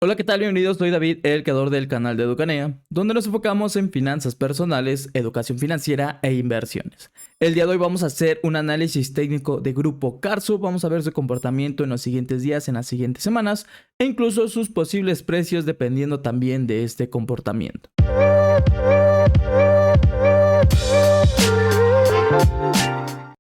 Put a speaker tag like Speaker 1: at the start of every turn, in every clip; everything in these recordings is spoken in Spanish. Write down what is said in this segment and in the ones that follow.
Speaker 1: Hola, ¿qué tal? Bienvenidos, soy David, el creador del canal de Educanea, donde nos enfocamos en finanzas personales, educación financiera e inversiones. El día de hoy vamos a hacer un análisis técnico de Grupo Carso, vamos a ver su comportamiento en los siguientes días, en las siguientes semanas, e incluso sus posibles precios dependiendo también de este comportamiento.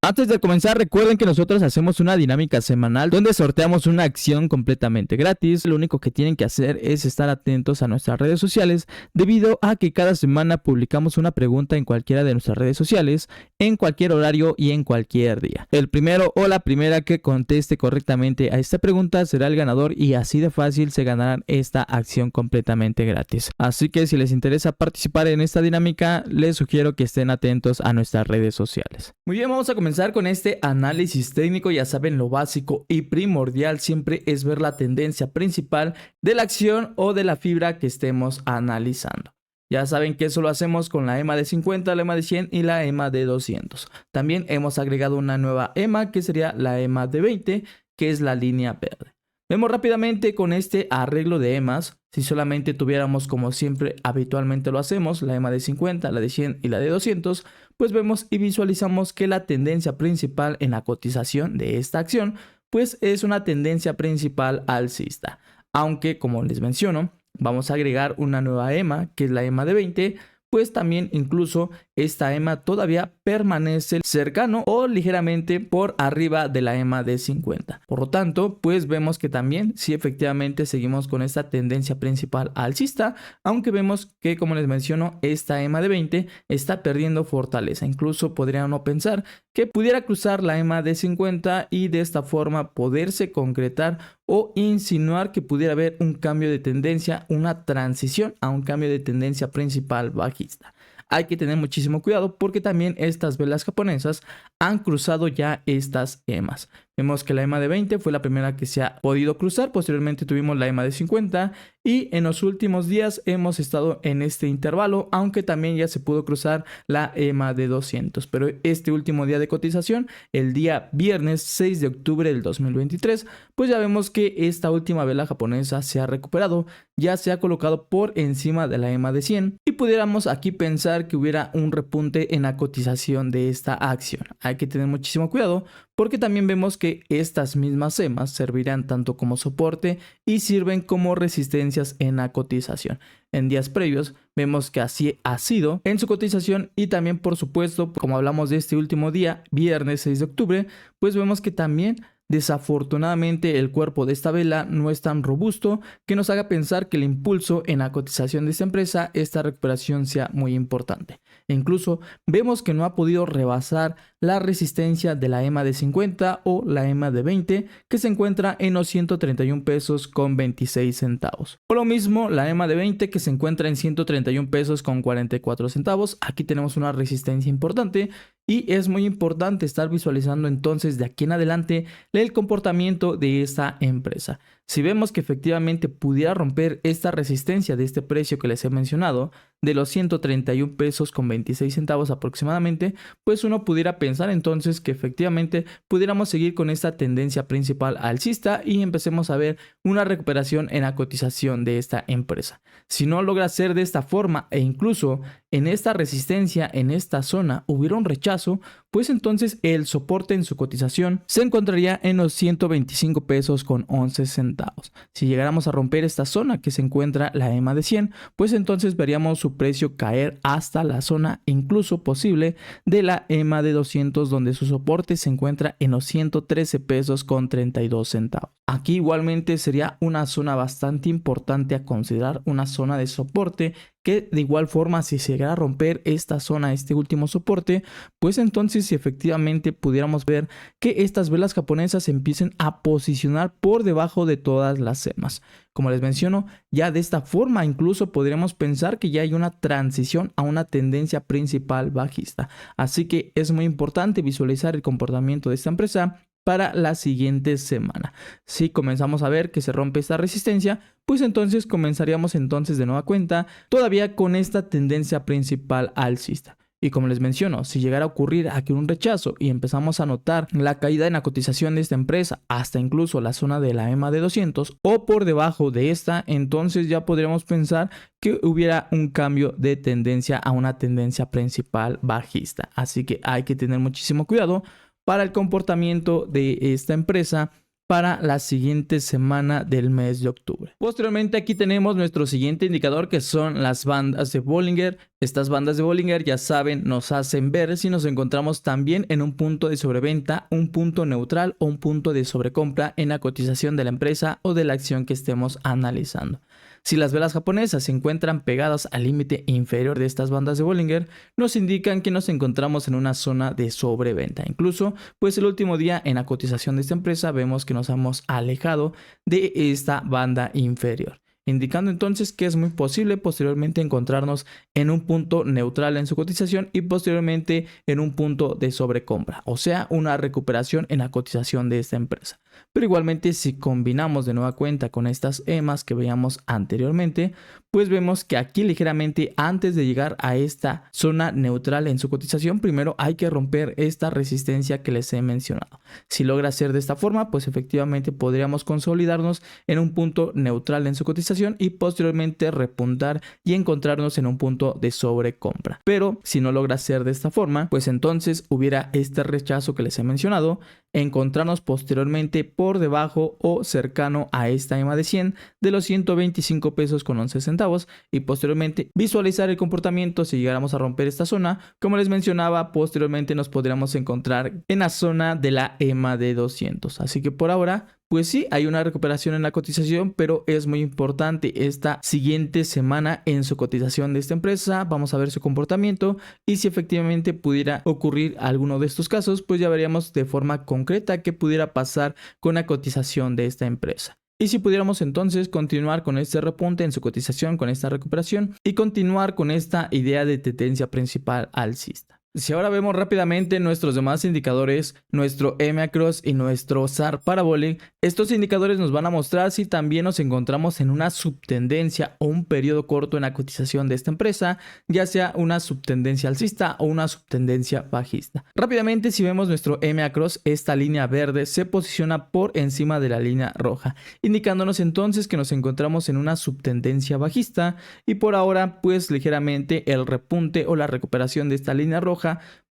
Speaker 1: Antes de comenzar, recuerden que nosotros hacemos una dinámica semanal donde sorteamos una acción completamente gratis. Lo único que tienen que hacer es estar atentos a nuestras redes sociales, debido a que cada semana publicamos una pregunta en cualquiera de nuestras redes sociales, en cualquier horario y en cualquier día. El primero o la primera que conteste correctamente a esta pregunta será el ganador, y así de fácil se ganarán esta acción completamente gratis. Así que si les interesa participar en esta dinámica, les sugiero que estén atentos a nuestras redes sociales. Muy bien, vamos a comenzar con este análisis técnico. Ya saben, lo básico y primordial siempre es ver la tendencia principal de la acción o de la fibra que estemos analizando. Ya saben que eso lo hacemos con la EMA de 50, la EMA de 100 y la EMA de 200. También hemos agregado una nueva EMA que sería la EMA de 20, que es la línea verde. Vemos rápidamente con este arreglo de EMAs. Si solamente tuviéramos, como siempre habitualmente lo hacemos, la EMA de 50, la de 100 y la de 200, pues vemos y visualizamos que la tendencia principal en la cotización de esta acción pues es una tendencia principal alcista. Aunque, como les menciono, vamos a agregar una nueva EMA, que es la EMA de 20, pues también incluso esta EMA todavía permanece cercano o ligeramente por arriba de la EMA de 50. Por lo tanto, pues vemos que también sí, efectivamente seguimos con esta tendencia principal alcista, aunque vemos que, como les menciono, esta EMA de 20 está perdiendo fortaleza. Incluso podría uno pensar que pudiera cruzar la EMA de 50 y de esta forma poderse concretar o insinuar que pudiera haber un cambio de tendencia, una transición a un cambio de tendencia principal bajista. Hay que tener muchísimo cuidado porque también estas velas japonesas han cruzado ya estas EMAs. Vemos que la EMA de 20 fue la primera que se ha podido cruzar. Posteriormente tuvimos la EMA de 50 y en los últimos días hemos estado en este intervalo, aunque también ya se pudo cruzar la EMA de 200. Pero este último día de cotización, el día viernes 6 de octubre del 2023, pues ya vemos que esta última vela japonesa se ha recuperado, ya se ha colocado por encima de la EMA de 100 y pudiéramos aquí pensar que hubiera un repunte en la cotización de esta acción. Hay que tener muchísimo cuidado porque también vemos que estas mismas EMAs servirán tanto como soporte y sirven como resistencias en la cotización. En días previos vemos que así ha sido en su cotización, y también, por supuesto, como hablamos de este último día, viernes 6 de octubre, pues vemos que también desafortunadamente el cuerpo de esta vela no es tan robusto que nos haga pensar que el impulso en la cotización de esta empresa, esta recuperación, sea muy importante. E incluso vemos que no ha podido rebasar la resistencia de la EMA de 50 o la EMA de 20, que se encuentra en los 131 pesos con 26 centavos. O lo mismo la EMA de 20, que se encuentra en 131 pesos con 44 centavos. Aquí tenemos una resistencia importante y es muy importante estar visualizando entonces de aquí en adelante el comportamiento de esta empresa. Si vemos que efectivamente pudiera romper esta resistencia de este precio que les he mencionado, de los 131 pesos con 26 centavos aproximadamente, pues uno pudiera pensar entonces que efectivamente pudiéramos seguir con esta tendencia principal alcista y empecemos a ver una recuperación en la cotización de esta empresa. Si no logra ser de esta forma e incluso en esta resistencia, en esta zona, hubiera un rechazo, pues entonces el soporte en su cotización se encontraría en los 125 pesos con 11 centavos. Si llegáramos a romper esta zona que se encuentra la EMA de 100, pues entonces veríamos su precio caer hasta la zona incluso posible de la EMA de 200, donde su soporte se encuentra en los 113 pesos con 32 centavos. Aquí igualmente sería una zona bastante importante a considerar, una zona de soporte que de igual forma, si se llegara a romper esta zona, este último soporte, pues entonces si efectivamente pudiéramos ver que estas velas japonesas empiecen a posicionar por debajo de todas las EMAs. Como les menciono, ya de esta forma incluso podríamos pensar que ya hay una transición a una tendencia principal bajista. Así que es muy importante visualizar el comportamiento de esta empresa para la siguiente semana. Si comenzamos a ver que se rompe esta resistencia, pues entonces comenzaríamos entonces de nueva cuenta todavía con esta tendencia principal alcista. Y como les menciono, si llegara a ocurrir aquí un rechazo y empezamos a notar la caída en la cotización de esta empresa hasta incluso la zona de la EMA de 200 o por debajo de esta, entonces ya podríamos pensar que hubiera un cambio de tendencia a una tendencia principal bajista. Así que hay que tener muchísimo cuidado para el comportamiento de esta empresa para la siguiente semana del mes de octubre. Posteriormente aquí tenemos nuestro siguiente indicador, que son las bandas de Bollinger. Estas bandas de Bollinger, ya saben, nos hacen ver si nos encontramos también en un punto de sobreventa, un punto neutral o un punto de sobrecompra en la cotización de la empresa o de la acción que estemos analizando. Si las velas japonesas se encuentran pegadas al límite inferior de estas bandas de Bollinger, nos indican que nos encontramos en una zona de sobreventa. Incluso, pues el último día en la cotización de esta empresa vemos que nos hemos alejado de esta banda inferior, indicando entonces que es muy posible posteriormente encontrarnos en un punto neutral en su cotización y posteriormente en un punto de sobrecompra, o sea, una recuperación en la cotización de esta empresa. Pero igualmente, si combinamos de nueva cuenta con estas EMAs que veíamos anteriormente, pues vemos que aquí ligeramente antes de llegar a esta zona neutral en su cotización, primero hay que romper esta resistencia que les he mencionado. Si logra ser de esta forma, pues efectivamente podríamos consolidarnos en un punto neutral en su cotización y posteriormente repuntar y encontrarnos en un punto de sobrecompra. Pero si no logra ser de esta forma, pues entonces hubiera este rechazo que les he mencionado, encontrarnos posteriormente por debajo o cercano a esta EMA de 100 de los 125 pesos con 11 centavos y posteriormente visualizar el comportamiento. Si llegáramos a romper esta zona, como les mencionaba, posteriormente nos podríamos encontrar en la zona de la EMA de 200. Así que por ahora, pues sí, hay una recuperación en la cotización, pero es muy importante esta siguiente semana en su cotización de esta empresa. Vamos a ver su comportamiento y si efectivamente pudiera ocurrir alguno de estos casos, pues ya veríamos de forma concreta qué pudiera pasar con la cotización de esta empresa. Y si pudiéramos entonces continuar con este repunte en su cotización, con esta recuperación y continuar con esta idea de tendencia principal alcista. Si ahora vemos rápidamente nuestros demás indicadores, nuestro EMA Cross y nuestro SAR Parabolic, estos indicadores nos van a mostrar si también nos encontramos en una subtendencia o un periodo corto en la cotización de esta empresa, ya sea una subtendencia alcista o una subtendencia bajista. Rápidamente, si vemos nuestro EMA Cross, esta línea verde se posiciona por encima de la línea roja, indicándonos entonces que nos encontramos en una subtendencia bajista y por ahora pues ligeramente el repunte o la recuperación de esta línea roja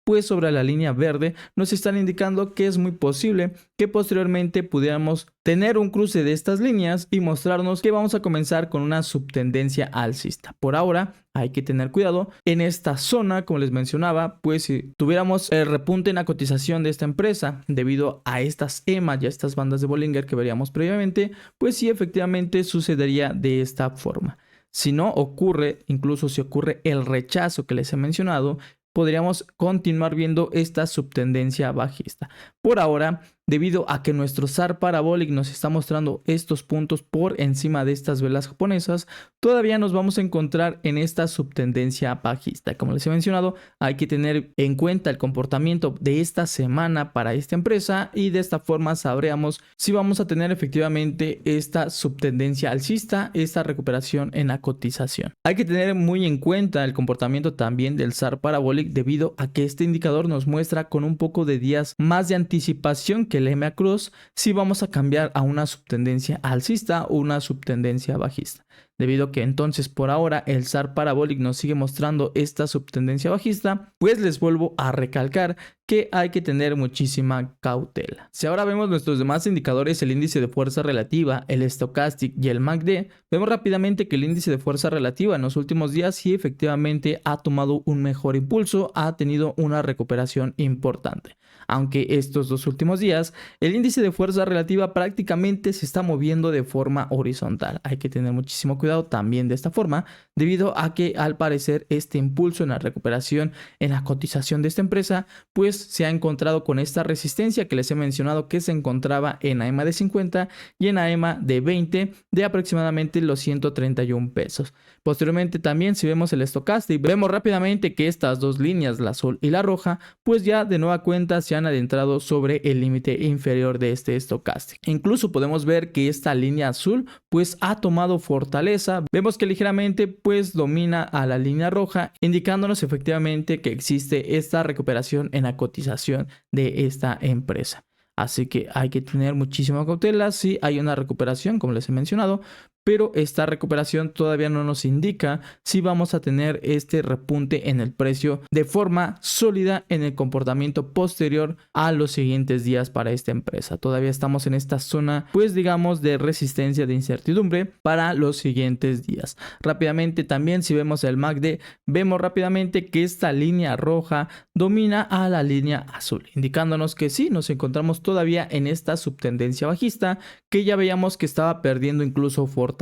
Speaker 1: pues sobre la línea verde nos están indicando que es muy posible que posteriormente pudiéramos tener un cruce de estas líneas y mostrarnos que vamos a comenzar con una subtendencia alcista. Por ahora hay que tener cuidado en esta zona, como les mencionaba, pues si tuviéramos el repunte en la cotización de esta empresa debido a estas EMA y a estas bandas de Bollinger que veríamos previamente, pues sí, efectivamente sucedería de esta forma. Si no ocurre, incluso si ocurre el rechazo que les he mencionado, podríamos continuar viendo esta subtendencia bajista. Por ahora, debido a que nuestro SAR Parabolic nos está mostrando estos puntos por encima de estas velas japonesas, todavía nos vamos a encontrar en esta subtendencia bajista. Como les he mencionado, hay que tener en cuenta el comportamiento de esta semana para esta empresa y de esta forma sabríamos si vamos a tener efectivamente esta subtendencia alcista, esta recuperación en la cotización. Hay que tener muy en cuenta el comportamiento también del SAR Parabolic debido a que este indicador nos muestra con un poco de días más de anticipación que el EMA Cross si vamos a cambiar a una subtendencia alcista o una subtendencia bajista. Debido a que entonces por ahora el SAR Parabolic nos sigue mostrando esta subtendencia bajista, pues les vuelvo a recalcar que hay que tener muchísima cautela. Si ahora vemos nuestros demás indicadores, el índice de fuerza relativa, el Stochastic y el MACD, vemos rápidamente que el índice de fuerza relativa en los últimos días sí efectivamente ha tomado un mejor impulso, ha tenido una recuperación importante. Aunque estos dos últimos días el índice de fuerza relativa prácticamente se está moviendo de forma horizontal. Hay que tener muchísimo cuidado también de esta forma, debido a que al parecer este impulso en la recuperación en la cotización de esta empresa pues se ha encontrado con esta resistencia que les he mencionado que se encontraba en la EMA de 50 y en la EMA de 20 de aproximadamente los 131 pesos. Posteriormente también, si vemos el Stochastic, vemos rápidamente que estas dos líneas, la azul y la roja, pues ya de nueva cuenta se se han adentrado sobre el límite inferior de este stochastic. Incluso podemos ver que esta línea azul pues ha tomado fortaleza. Vemos que ligeramente pues domina a la línea roja, indicándonos efectivamente que existe esta recuperación en la cotización de esta empresa. Así que hay que tener muchísima cautela si hay una recuperación, como les he mencionado, pero esta recuperación todavía no nos indica si vamos a tener este repunte en el precio de forma sólida en el comportamiento posterior a los siguientes días para esta empresa. Todavía estamos en esta zona, pues digamos, de resistencia de incertidumbre para los siguientes días. Rápidamente también, si vemos el MACD, vemos rápidamente que esta línea roja domina a la línea azul, indicándonos que sí, nos encontramos todavía en esta subtendencia bajista que ya veíamos que estaba perdiendo incluso fortaleza.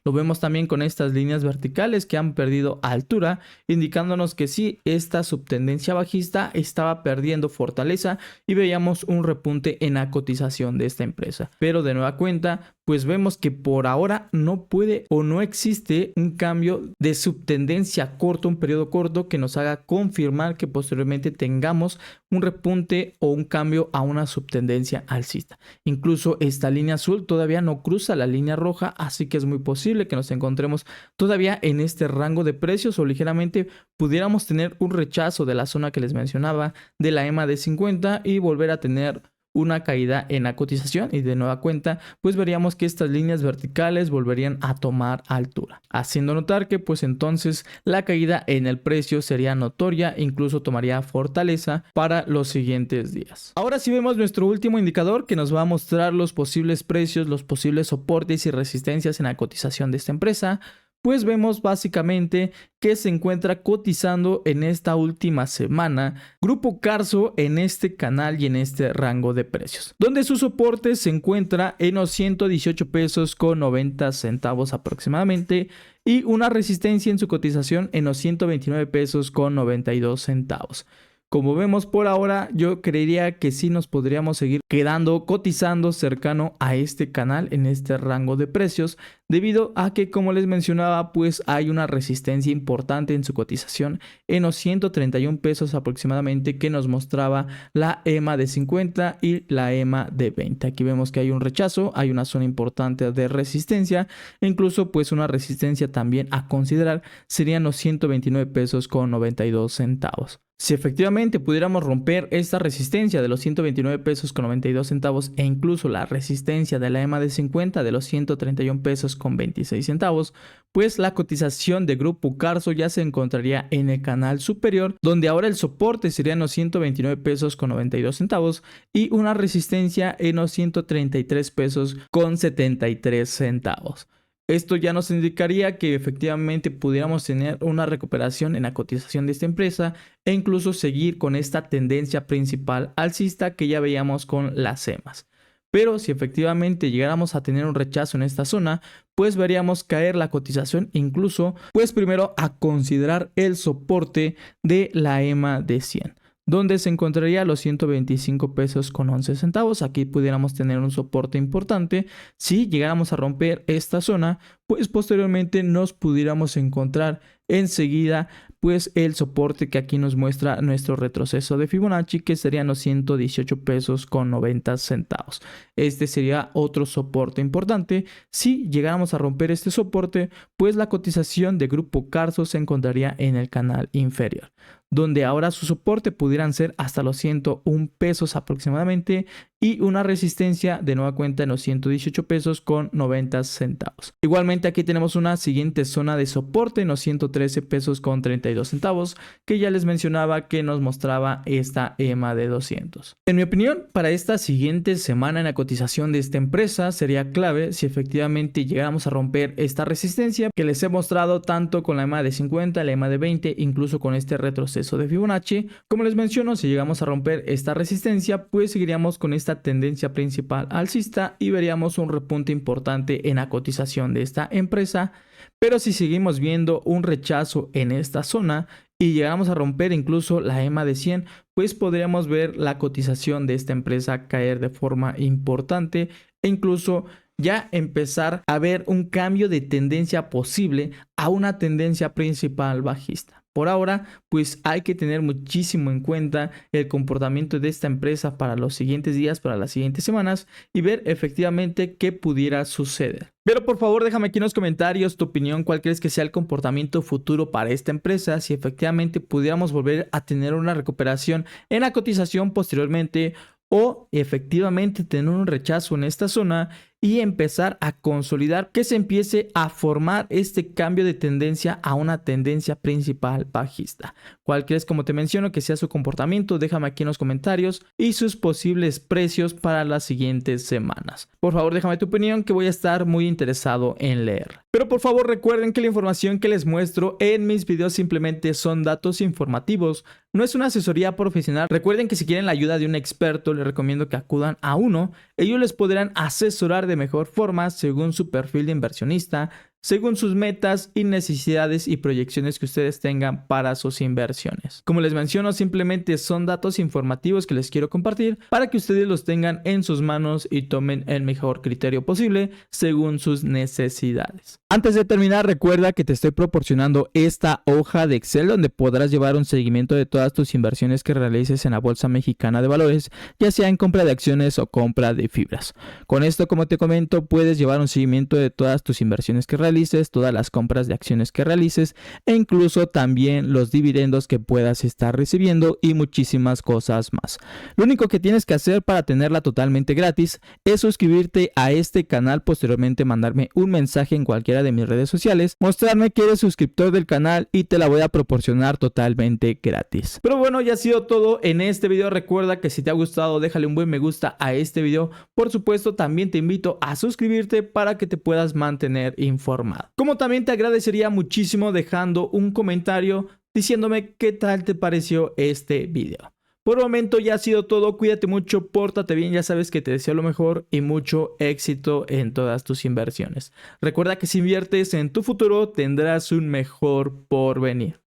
Speaker 1: Lo vemos también con estas líneas verticales que han perdido altura, indicándonos que sí, esta subtendencia bajista estaba perdiendo fortaleza y veíamos un repunte en la cotización de esta empresa. Pero de nueva cuenta, pues vemos que por ahora no puede o no existe un cambio de subtendencia corto, un periodo corto que nos haga confirmar que posteriormente tengamos un repunte o un cambio a una subtendencia alcista. Incluso esta línea azul todavía no cruza la línea roja, así que es muy posible que nos encontremos todavía en este rango de precios o ligeramente pudiéramos tener un rechazo de la zona que les mencionaba de la EMA de 50 y volver a tener una caída en la cotización, y de nueva cuenta pues veríamos que estas líneas verticales volverían a tomar altura, haciendo notar que pues entonces la caída en el precio sería notoria, incluso tomaría fortaleza para los siguientes días. Ahora sí vemos nuestro último indicador que nos va a mostrar los posibles precios, los posibles soportes y resistencias en la cotización de esta empresa. Pues vemos básicamente que se encuentra cotizando en esta última semana Grupo Carso en este canal y en este rango de precios, donde su soporte se encuentra en los 118 pesos con 90 centavos aproximadamente y una resistencia en su cotización en los 129 pesos con 92 centavos. Como vemos por ahora, yo creería que sí nos podríamos seguir quedando cotizando cercano a este canal en este rango de precios, debido a que, como les mencionaba, pues hay una resistencia importante en su cotización en los 131 pesos aproximadamente que nos mostraba la EMA de 50 y la EMA de 20. Aquí vemos que hay un rechazo, hay una zona importante de resistencia, e incluso pues una resistencia también a considerar serían los 129 pesos con 92 centavos. Si efectivamente pudiéramos romper esta resistencia de los 129 pesos con 92 centavos e incluso la resistencia de la EMA de 50 de los 131 pesos con 26 centavos, pues la cotización de Grupo Carso ya se encontraría en el canal superior, donde ahora el soporte serían los 129 pesos con 92 centavos y una resistencia en los 133 pesos con 73 centavos. Esto ya nos indicaría que efectivamente pudiéramos tener una recuperación en la cotización de esta empresa e incluso seguir con esta tendencia principal alcista que ya veíamos con las EMAs. Pero si efectivamente llegáramos a tener un rechazo en esta zona, pues veríamos caer la cotización, incluso pues primero a considerar el soporte de la EMA de 100. Donde se encontraría los 125 pesos con 11 centavos. Aquí pudiéramos tener un soporte importante. Si llegáramos a romper esta zona, pues posteriormente nos pudiéramos encontrar enseguida pues el soporte que aquí nos muestra nuestro retroceso de Fibonacci, que serían los 118 pesos con 90 centavos. Este sería otro soporte importante. Si llegáramos a romper este soporte, pues la cotización de Grupo Carso se encontraría en el canal inferior, donde ahora su soporte pudieran ser hasta los 101 pesos aproximadamente y una resistencia de nueva cuenta en los 118 pesos con 90 centavos. Igualmente aquí tenemos una siguiente zona de soporte en los 113 pesos con 32 centavos que ya les mencionaba que nos mostraba esta EMA de 200. En mi opinión, para esta siguiente semana en la cotización de esta empresa sería clave si efectivamente llegáramos a romper esta resistencia que les he mostrado tanto con la EMA de 50, la EMA de 20, incluso con este retroceso de Fibonacci. Como les menciono, si llegamos a romper esta resistencia, pues seguiríamos con esta tendencia principal alcista y veríamos un repunte importante en la cotización de esta empresa. Pero si seguimos viendo un rechazo en esta zona y llegamos a romper incluso la EMA de 100, pues podríamos ver la cotización de esta empresa caer de forma importante e incluso ya empezar a ver un cambio de tendencia posible a una tendencia principal bajista. Por ahora, pues hay que tener muchísimo en cuenta el comportamiento de esta empresa para los siguientes días, para las siguientes semanas y ver efectivamente qué pudiera suceder. Pero por favor déjame aquí en los comentarios tu opinión, cuál crees que sea el comportamiento futuro para esta empresa, si efectivamente pudiéramos volver a tener una recuperación en la cotización posteriormente o efectivamente tener un rechazo en esta zona y empezar a consolidar, que se empiece a formar este cambio de tendencia a una tendencia principal bajista. ¿Cuál crees, como te menciono, que sea su comportamiento? Déjame aquí en los comentarios y sus posibles precios para las siguientes semanas. Por favor, déjame tu opinión, que voy a estar muy interesado en leer. Pero por favor recuerden que la información que les muestro en mis videos simplemente son datos informativos, no es una asesoría profesional. Recuerden que si quieren la ayuda de un experto, les recomiendo que acudan a uno. Ellos les podrán asesorar de mejor forma según su perfil de inversionista, según sus metas y necesidades y proyecciones que ustedes tengan para sus inversiones. Como les menciono, simplemente son datos informativos que les quiero compartir para que ustedes los tengan en sus manos y tomen el mejor criterio posible según sus necesidades. Antes de terminar, recuerda que te estoy proporcionando esta hoja de Excel donde podrás llevar un seguimiento de todas tus inversiones que realices en la Bolsa Mexicana de Valores, ya sea en compra de acciones o compra de fibras. Con esto, como te comento, puedes llevar un seguimiento de todas tus inversiones que realices, todas las compras de acciones que realices e incluso también los dividendos que puedas estar recibiendo y muchísimas cosas más. Lo único que tienes que hacer para tenerla totalmente gratis es suscribirte a este canal, posteriormente mandarme un mensaje en cualquiera de mis redes sociales, mostrarme que eres suscriptor del canal y te la voy a proporcionar totalmente gratis. Pero bueno, ya ha sido todo en este video. Recuerda que si te ha gustado, déjale un buen me gusta a este video. Por supuesto, también te invito a suscribirte para que te puedas mantener informado. Como también te agradecería muchísimo dejando un comentario diciéndome qué tal te pareció este video. Por el momento ya ha sido todo, cuídate mucho, pórtate bien, ya sabes que te deseo lo mejor y mucho éxito en todas tus inversiones. Recuerda que si inviertes en tu futuro tendrás un mejor porvenir.